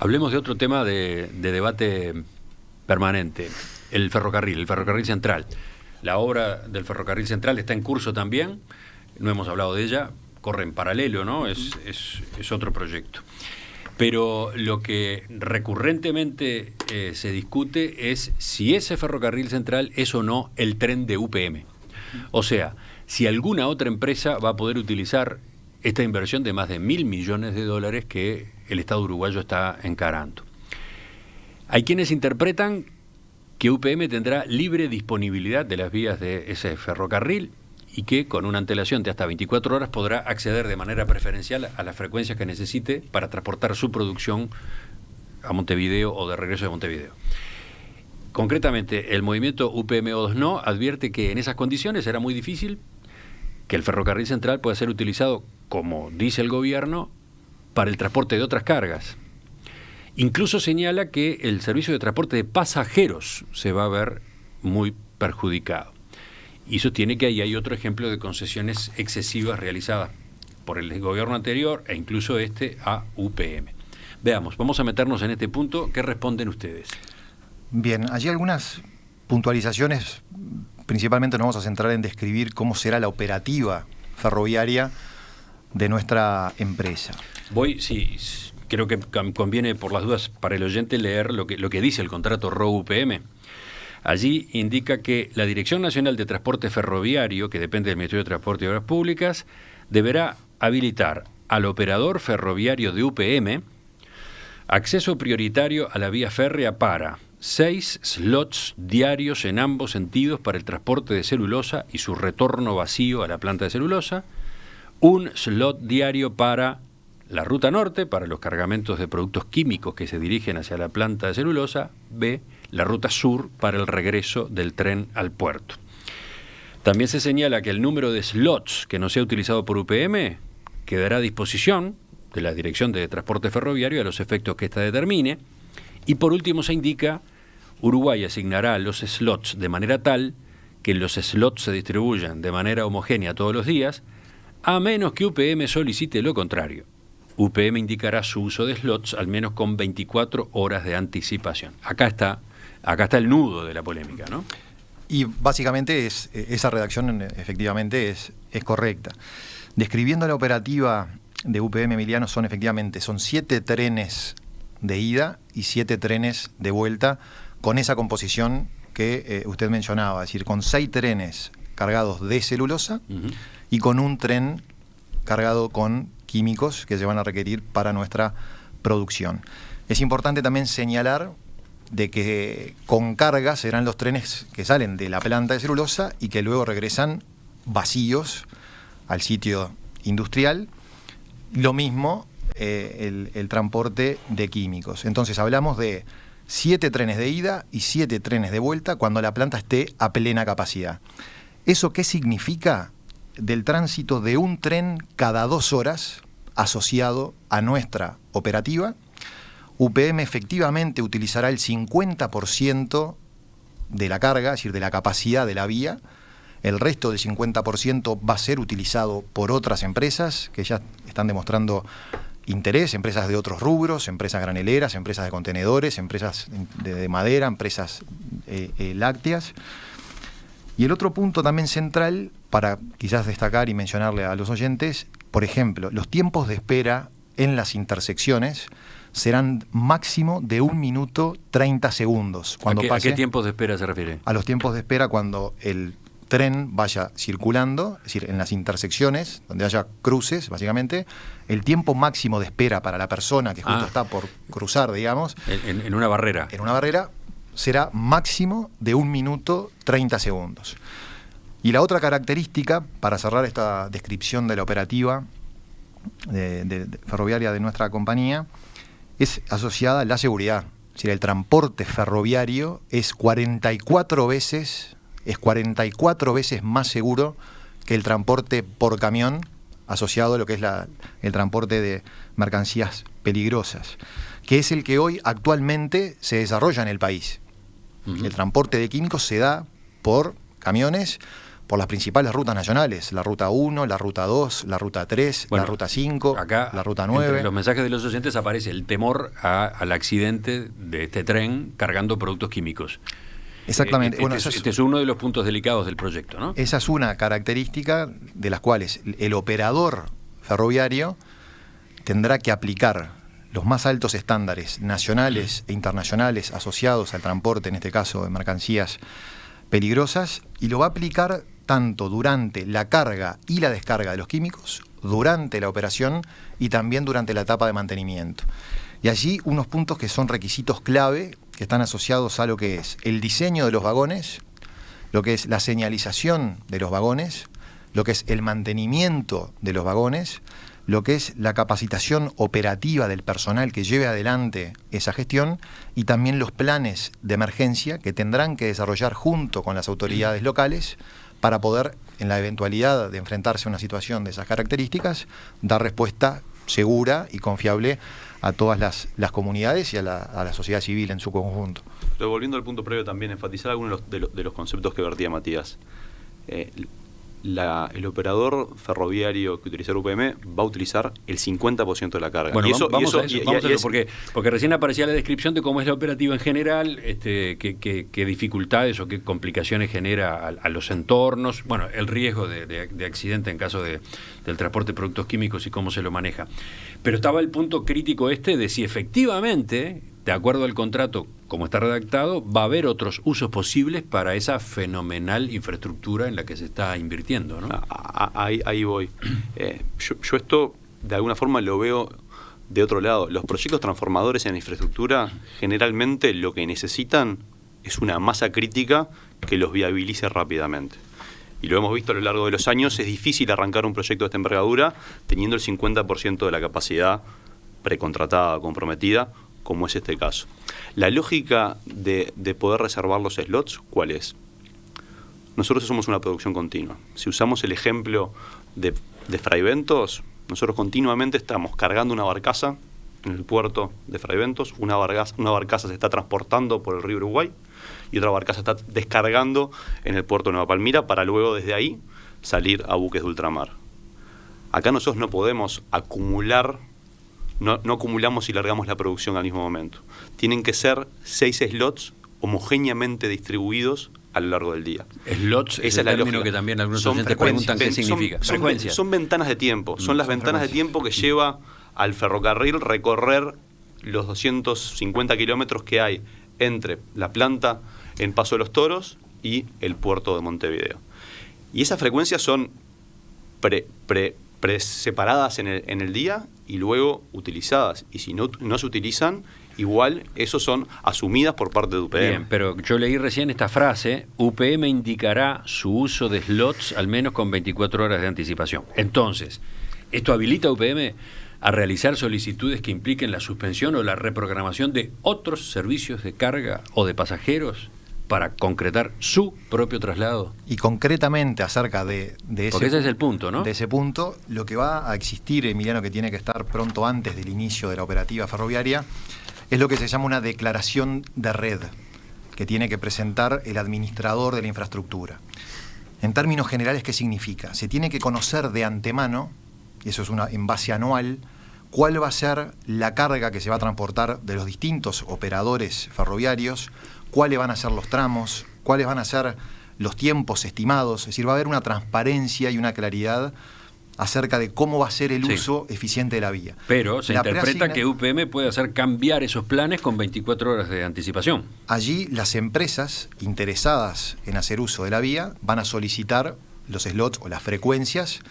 Hablemos de otro tema de debate permanente, el ferrocarril central. La obra del ferrocarril central está en curso también, no hemos hablado de ella, corre en paralelo, ¿no? Es otro proyecto. Pero lo que recurrentemente se discute es si ese ferrocarril central es o no el tren de UPM. O sea, si alguna otra empresa va a poder utilizar esta inversión de más de $1.000 millones que el Estado uruguayo está encarando. Hay quienes interpretan que UPM tendrá libre disponibilidad de las vías de ese ferrocarril y que con una antelación de hasta 24 horas podrá acceder de manera preferencial a las frecuencias que necesite para transportar su producción a Montevideo o de regreso de Montevideo. Concretamente, el movimiento UPM-O2 No advierte que en esas condiciones será muy difícil que el ferrocarril central pueda ser utilizado, como dice el gobierno, para el transporte de otras cargas. Incluso señala que el servicio de transporte de pasajeros se va a ver muy perjudicado. Y sostiene que ahí hay otro ejemplo de concesiones excesivas realizadas por el gobierno anterior e incluso a UPM. Veamos, vamos a meternos en este punto. ¿Qué responden ustedes? Bien, allí algunas puntualizaciones. Principalmente nos vamos a centrar en describir cómo será la operativa ferroviaria de nuestra empresa. Creo que conviene, por las dudas, para el oyente leer lo que dice el contrato RO-UPM. Allí indica que la Dirección Nacional de Transporte Ferroviario, que depende del Ministerio de Transporte y Obras Públicas, deberá habilitar al operador ferroviario de UPM acceso prioritario a la vía férrea para 6 slots diarios en ambos sentidos para el transporte de celulosa y su retorno vacío a la planta de celulosa, un slot diario para la ruta norte, para los cargamentos de productos químicos que se dirigen hacia la planta de celulosa, b, la ruta sur para el regreso del tren al puerto. También se señala que el número de slots que no sea utilizado por UPM quedará a disposición de la Dirección de Transporte Ferroviario a los efectos que ésta determine. Y por último se indica, Uruguay asignará los slots de manera tal que los slots se distribuyan de manera homogénea todos los días, a menos que UPM solicite lo contrario. UPM indicará su uso de slots al menos con 24 horas de anticipación. Acá está el nudo de la polémica, ¿no? Y básicamente esa redacción efectivamente es correcta. Describiendo la operativa de UPM, Emiliano, son 7 trenes de ida y 7 trenes de vuelta con esa composición que usted mencionaba, es decir, con 6 trenes cargados de celulosa y con un tren cargado con químicos que se van a requerir para nuestra producción. Es importante también señalar de que con carga serán los trenes que salen de la planta de celulosa y que luego regresan vacíos al sitio industrial. Lo mismo el transporte de químicos. Entonces hablamos de 7 trenes de ida y 7 trenes de vuelta cuando la planta esté a plena capacidad. ¿Eso qué significa? Del tránsito de un tren cada 2 horas asociado a nuestra operativa. UPM efectivamente utilizará el 50% de la carga, es decir, de la capacidad de la vía. El resto del 50% va a ser utilizado por otras empresas que ya están demostrando interés, empresas de otros rubros, empresas graneleras, empresas de contenedores, empresas de madera, empresas lácteas. Y el otro punto también central, para quizás destacar y mencionarle a los oyentes, por ejemplo, los tiempos de espera en las intersecciones serán máximo de 1 minuto 30 segundos. ¿A qué tiempos de espera se refiere? A los tiempos de espera cuando el tren vaya circulando, es decir, en las intersecciones, donde haya cruces, básicamente, el tiempo máximo de espera para la persona que justo está por cruzar, digamos. En una barrera. En una barrera será máximo de 1 minuto 30 segundos. Y la otra característica, para cerrar esta descripción de la operativa ferroviaria de nuestra compañía, es asociada a la seguridad. Es decir, el transporte ferroviario es 44 veces más seguro que el transporte por camión asociado a lo que es el transporte de mercancías peligrosas, que es el que hoy actualmente se desarrolla en el país. El transporte de químicos se da por camiones, por las principales rutas nacionales, la Ruta 1, la Ruta 2, la Ruta 3, Bueno, la Ruta 5, acá, la Ruta 9. Entre los mensajes de los oyentes aparece el temor al accidente de este tren cargando productos químicos. Exactamente. Este es uno de los puntos delicados del proyecto, ¿no? Esa es una característica de las cuales el operador ferroviario tendrá que aplicar los más altos estándares nacionales e internacionales asociados al transporte, en este caso de mercancías peligrosas, y lo va a aplicar tanto durante la carga y la descarga de los químicos, durante la operación y también durante la etapa de mantenimiento. Y allí unos puntos que son requisitos clave, que están asociados a lo que es el diseño de los vagones, lo que es la señalización de los vagones, lo que es el mantenimiento de los vagones, lo que es la capacitación operativa del personal que lleve adelante esa gestión y también los planes de emergencia que tendrán que desarrollar junto con las autoridades locales para poder, en la eventualidad de enfrentarse a una situación de esas características, dar respuesta segura y confiable a todas las comunidades y a la sociedad civil en su conjunto. Pero volviendo al punto previo, también enfatizar algunos de los conceptos que vertía Matías. El operador ferroviario que utiliza el UPM va a utilizar el 50% de la carga. Bueno, vamos a eso, porque recién aparecía la descripción de cómo es la operativa en general, qué dificultades o qué complicaciones genera a los entornos, bueno, el riesgo de accidente en caso del transporte de productos químicos y cómo se lo maneja. Pero estaba el punto crítico de si efectivamente, de acuerdo al contrato, como está redactado, va a haber otros usos posibles para esa fenomenal infraestructura en la que se está invirtiendo, ¿no? Ahí voy. Yo esto, de alguna forma, lo veo de otro lado. Los proyectos transformadores en infraestructura, generalmente lo que necesitan es una masa crítica que los viabilice rápidamente. Y lo hemos visto a lo largo de los años, es difícil arrancar un proyecto de esta envergadura teniendo el 50% de la capacidad precontratada, comprometida, como es este caso. La lógica de poder reservar los slots, ¿cuál es? Nosotros somos una producción continua. Si usamos el ejemplo de Fraiventos, nosotros continuamente estamos cargando una barcaza en el puerto de Fraiventos, una barcaza se está transportando por el río Uruguay y otra barcaza está descargando en el puerto de Nueva Palmira para luego desde ahí salir a buques de ultramar. Acá nosotros no podemos acumular. No acumulamos y largamos la producción al mismo momento. Tienen que ser 6 slots homogéneamente distribuidos a lo largo del día. Slots es el término que también algunos oyentes preguntan qué significa. Frecuencias. Son ventanas de tiempo. Son las ventanas de tiempo que lleva al ferrocarril recorrer los 250 kilómetros que hay entre la planta en Paso de los Toros y el puerto de Montevideo. Y esas frecuencias son separadas en el día y luego utilizadas. Y si no se utilizan, igual esos son asumidas por parte de UPM. Bien, pero yo leí recién esta frase: UPM indicará su uso de slots al menos con 24 horas de anticipación. Entonces, ¿esto habilita a UPM a realizar solicitudes que impliquen la suspensión o la reprogramación de otros servicios de carga o de pasajeros para concretar su propio traslado? Y concretamente acerca de ese... Porque ese es el punto, ¿no? De ese punto, lo que va a existir, Emiliano, que tiene que estar pronto antes del inicio de la operativa ferroviaria, es lo que se llama una declaración de red, que tiene que presentar el administrador de la infraestructura. En términos generales, ¿qué significa? Se tiene que conocer de antemano, y eso es una en base anual, cuál va a ser la carga que se va a transportar de los distintos operadores ferroviarios, cuáles van a ser los tramos, cuáles van a ser los tiempos estimados. Es decir, va a haber una transparencia y una claridad acerca de cómo va a ser el uso eficiente de la vía. Pero se interpreta que UPM puede hacer cambiar esos planes con 24 horas de anticipación. Allí las empresas interesadas en hacer uso de la vía van a solicitar los slots o las frecuencias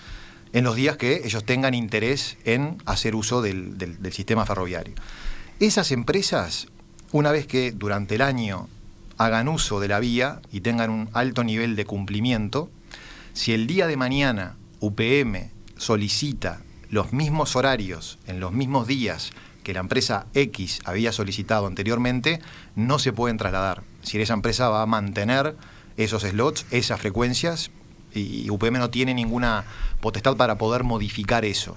en los días que ellos tengan interés en hacer uso del sistema ferroviario. Esas empresas, una vez que durante el año hagan uso de la vía y tengan un alto nivel de cumplimiento, si el día de mañana UPM solicita los mismos horarios en los mismos días que la empresa X había solicitado anteriormente, no se pueden trasladar. Si esa empresa va a mantener esos slots, esas frecuencias, y UPM no tiene ninguna potestad para poder modificar eso.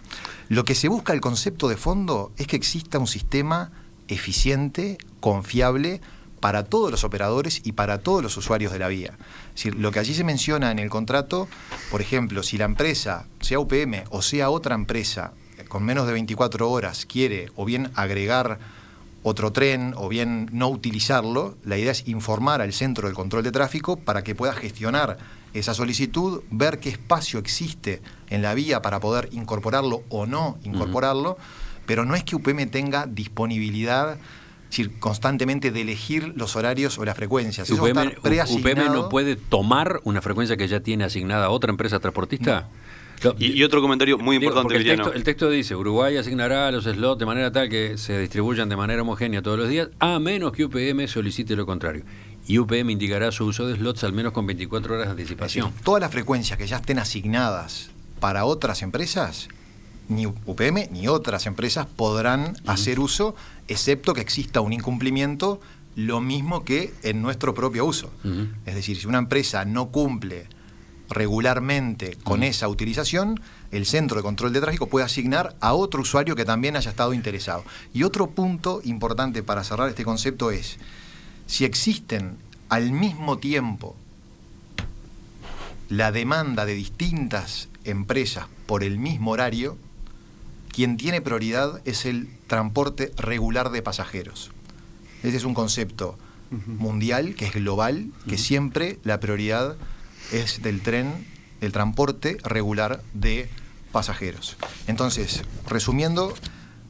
Lo que se busca, el concepto de fondo, es que exista un sistema eficiente, confiable, para todos los operadores y para todos los usuarios de la vía. Es decir, lo que allí se menciona en el contrato, por ejemplo, si la empresa, sea UPM o sea otra empresa, con menos de 24 horas quiere o bien agregar otro tren o bien no utilizarlo, la idea es informar al centro del control de tráfico para que pueda gestionar esa solicitud, ver qué espacio existe en la vía para poder incorporarlo o no incorporarlo, pero no es que UPM tenga disponibilidad, es decir, constantemente de elegir los horarios o las frecuencias. Eso va a estar preasignado. ¿UPM no puede tomar una frecuencia que ya tiene asignada a otra empresa transportista? No. Y otro comentario muy importante, Emiliano. El texto dice, Uruguay asignará los slots de manera tal que se distribuyan de manera homogénea todos los días, a menos que UPM solicite lo contrario. Y UPM indicará su uso de slots al menos con 24 horas de anticipación. Todas las frecuencias que ya estén asignadas para otras empresas, ni UPM ni otras empresas podrán hacer uso, excepto que exista un incumplimiento, lo mismo que en nuestro propio uso. Es decir, si una empresa no cumple regularmente con esa utilización, el centro de control de tráfico puede asignar a otro usuario que también haya estado interesado. Y otro punto importante para cerrar este concepto es, si existen al mismo tiempo la demanda de distintas empresas por el mismo horario, quien tiene prioridad es el transporte regular de pasajeros. Ese es un concepto mundial, que es global, que siempre la prioridad es del tren, del transporte regular de pasajeros. Entonces, resumiendo,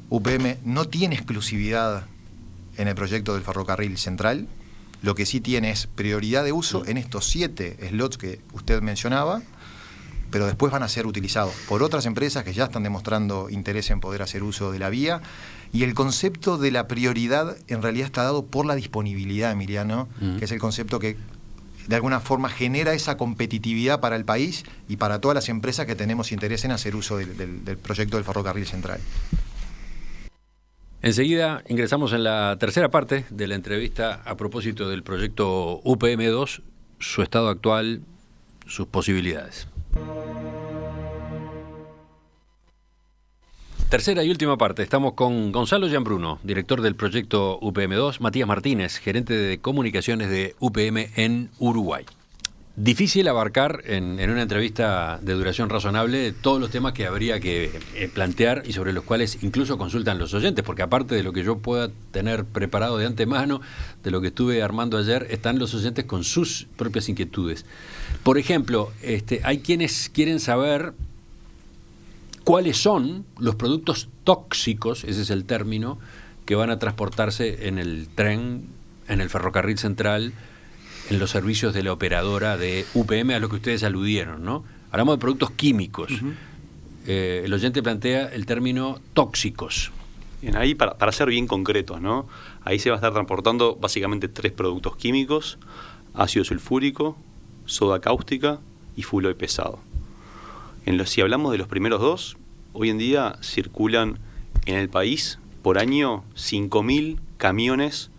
UPM no tiene exclusividad en el proyecto del ferrocarril central. Lo que sí tiene es prioridad de uso en estos 7 slots que usted mencionaba, pero después van a ser utilizados por otras empresas que ya están demostrando interés en poder hacer uso de la vía. Y el concepto de la prioridad en realidad está dado por la disponibilidad, Emiliano, que es el concepto que de alguna forma genera esa competitividad para el país y para todas las empresas que tenemos interés en hacer uso del proyecto del ferrocarril central. Enseguida ingresamos en la tercera parte de la entrevista a propósito del proyecto UPM2, su estado actual, sus posibilidades. Tercera y última parte. Estamos con Gonzalo Gianbruno, director del proyecto UPM2, Matías Martínez, gerente de comunicaciones de UPM en Uruguay. Difícil abarcar en una entrevista de duración razonable todos los temas que habría que plantear y sobre los cuales incluso consultan los oyentes, porque aparte de lo que yo pueda tener preparado de antemano, de lo que estuve armando ayer, están los oyentes con sus propias inquietudes. Por ejemplo, hay quienes quieren saber cuáles son los productos tóxicos, ese es el término, que van a transportarse en el tren, en el ferrocarril central, en los servicios de la operadora de UPM, a lo que ustedes aludieron, ¿no? Hablamos de productos químicos. El oyente plantea el término tóxicos. Bien, ahí para ser bien concretos, ¿no? Ahí se va a estar transportando básicamente 3 productos químicos: ácido sulfúrico, soda cáustica y fuel pesado. Si hablamos de los primeros 2, hoy en día circulan en el país por año 5.000 camiones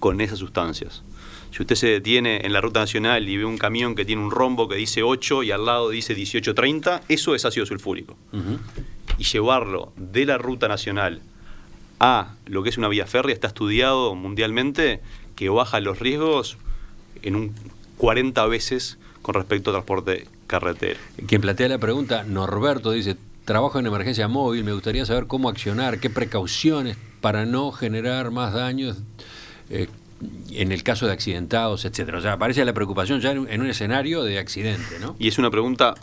con esas sustancias. Si usted se detiene en la ruta nacional y ve un camión que tiene un rombo que dice 8 y al lado dice 1830, eso es ácido sulfúrico. Y llevarlo de la ruta nacional a lo que es una vía férrea está estudiado mundialmente que baja los riesgos en un 40 veces con respecto al transporte carretero. Quien plantea la pregunta, Norberto, dice: trabajo en emergencia móvil, me gustaría saber cómo accionar, qué precauciones para no generar más daños en el caso de accidentados, etcétera. O sea, aparece la preocupación ya en un escenario de accidente, ¿no? Y es una pregunta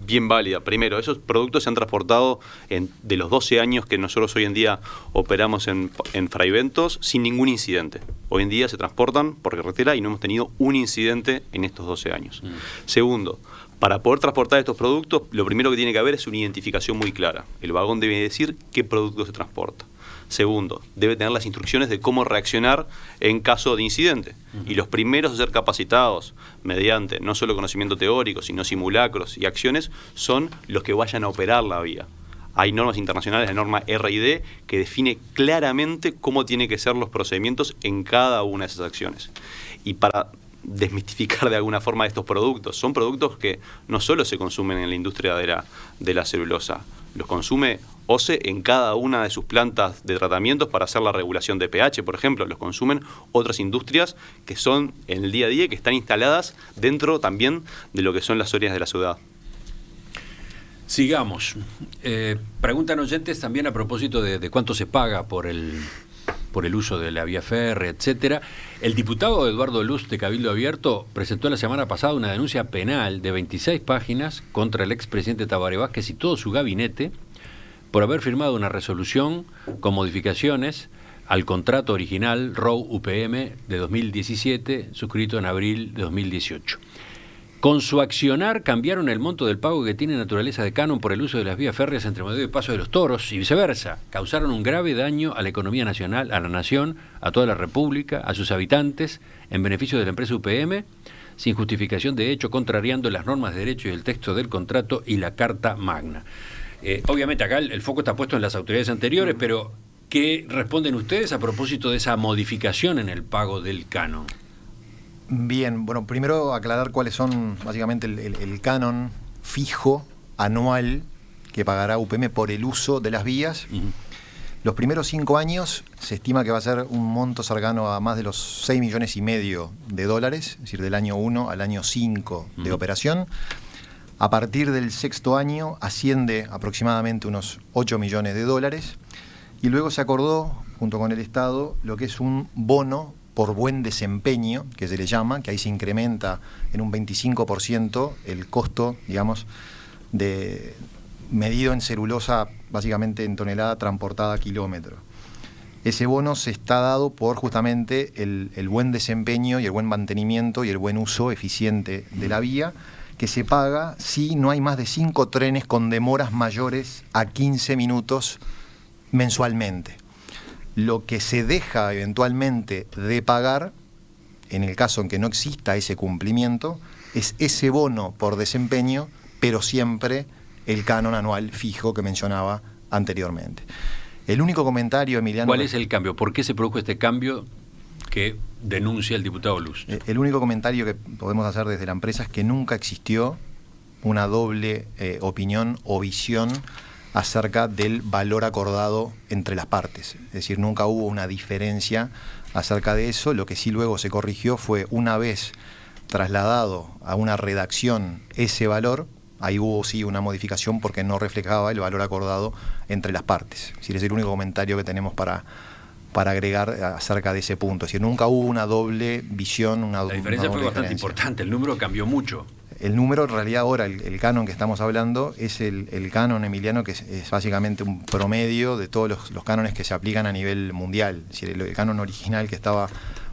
bien válida. Primero, esos productos se han transportado de los 12 años que nosotros hoy en día operamos en Fraiventos sin ningún incidente. Hoy en día se transportan por carretera y no hemos tenido un incidente en estos 12 años. Segundo, para poder transportar estos productos, lo primero que tiene que haber es una identificación muy clara. El vagón debe decir qué producto se transporta. Segundo, debe tener las instrucciones de cómo reaccionar en caso de incidente. Y los primeros a ser capacitados mediante no solo conocimiento teórico, sino simulacros y acciones, son los que vayan a operar la vía. Hay normas internacionales, la norma RID, que define claramente cómo tienen que ser los procedimientos en cada una de esas acciones. Y para desmistificar de alguna forma estos productos. Son productos que no solo se consumen en la industria de la celulosa, los consume OCE en cada una de sus plantas de tratamientos para hacer la regulación de pH, por ejemplo. Los consumen otras industrias que son en el día a día, que están instaladas dentro también de lo que son las áreas de la ciudad. Sigamos. Preguntan oyentes también a propósito de cuánto se paga por el uso de la vía férrea, etcétera. El diputado Eduardo Luz de Cabildo Abierto presentó la semana pasada una denuncia penal de 26 páginas contra el expresidente Tabaré Vázquez y todo su gabinete por haber firmado una resolución con modificaciones al contrato original ROW-UPM de 2017, suscrito en abril de 2018. Con su accionar cambiaron el monto del pago que tiene naturaleza de canon por el uso de las vías férreas entre Montevideo y Paso de los Toros y viceversa. Causaron un grave daño a la economía nacional, a la nación, a toda la República, a sus habitantes, en beneficio de la empresa UPM, sin justificación de hecho, contrariando las normas de derecho y el texto del contrato y la Carta Magna. Obviamente acá el foco está puesto en las autoridades anteriores, pero ¿qué responden ustedes a propósito de esa modificación en el pago del canon? Bien, bueno, primero aclarar cuáles son básicamente el canon fijo anual que pagará UPM por el uso de las vías. Uh-huh. Los primeros 5 años se estima que va a ser un monto cercano a más de los 6,5 millones de dólares, es decir, del año 1 al año 5 de operación. A partir del 6º año asciende aproximadamente unos 8 millones de dólares y luego se acordó, junto con el Estado, lo que es un bono por buen desempeño, que se le llama, que ahí se incrementa en un 25% el costo, digamos, medido en celulosa, básicamente en tonelada transportada a kilómetro. Ese bono se está dado por justamente el buen desempeño y el buen mantenimiento y el buen uso eficiente de la vía, que se paga si no hay más de 5 trenes con demoras mayores a 15 minutos mensualmente. Lo que se deja eventualmente de pagar, en el caso en que no exista ese cumplimiento, es ese bono por desempeño, pero siempre el canon anual fijo que mencionaba anteriormente. El único comentario, Emiliano... ¿Cuál es el cambio? ¿Por qué se produjo este cambio que denuncia el diputado Luz? El único comentario que podemos hacer desde la empresa es que nunca existió una doble opinión o visión acerca del valor acordado entre las partes. Es decir, nunca hubo una diferencia acerca de eso. Lo que sí luego se corrigió fue, una vez trasladado a una redacción ese valor, ahí hubo sí una modificación porque no reflejaba el valor acordado entre las partes. Es decir, es el único comentario que tenemos para agregar acerca de ese punto. Es decir, nunca hubo una doble visión, La diferencia fue bastante importante, el número cambió mucho. El número, en realidad, ahora, el canon que estamos hablando, es el canon, Emiliano, que es básicamente un promedio de todos los cánones que se aplican a nivel mundial. Es decir, el canon original, que estaba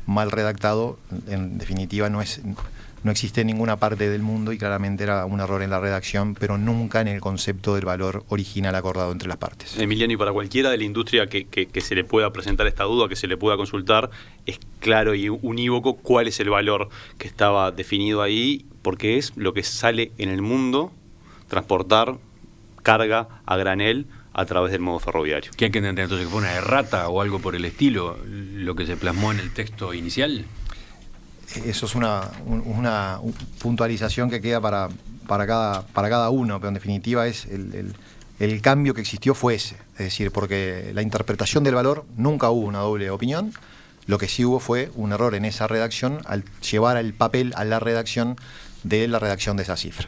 mal redactado, en definitiva no existe en ninguna parte del mundo y claramente era un error en la redacción, pero nunca en el concepto del valor original acordado entre las partes. Emiliano, y para cualquiera de la industria que se le pueda presentar esta duda, que se le pueda consultar, es claro y unívoco cuál es el valor que estaba definido ahí, porque es lo que sale en el mundo transportar carga a granel a través del modo ferroviario. ¿Qué hay que entender entonces? ¿Que fue una errata o algo por el estilo lo que se plasmó en el texto inicial? Eso es una puntualización que queda para cada uno, pero en definitiva es el cambio que existió fue ese. Es decir, porque la interpretación del valor nunca hubo una doble opinión, lo que sí hubo fue un error en esa redacción al llevar el papel a la redacción de esa cifra.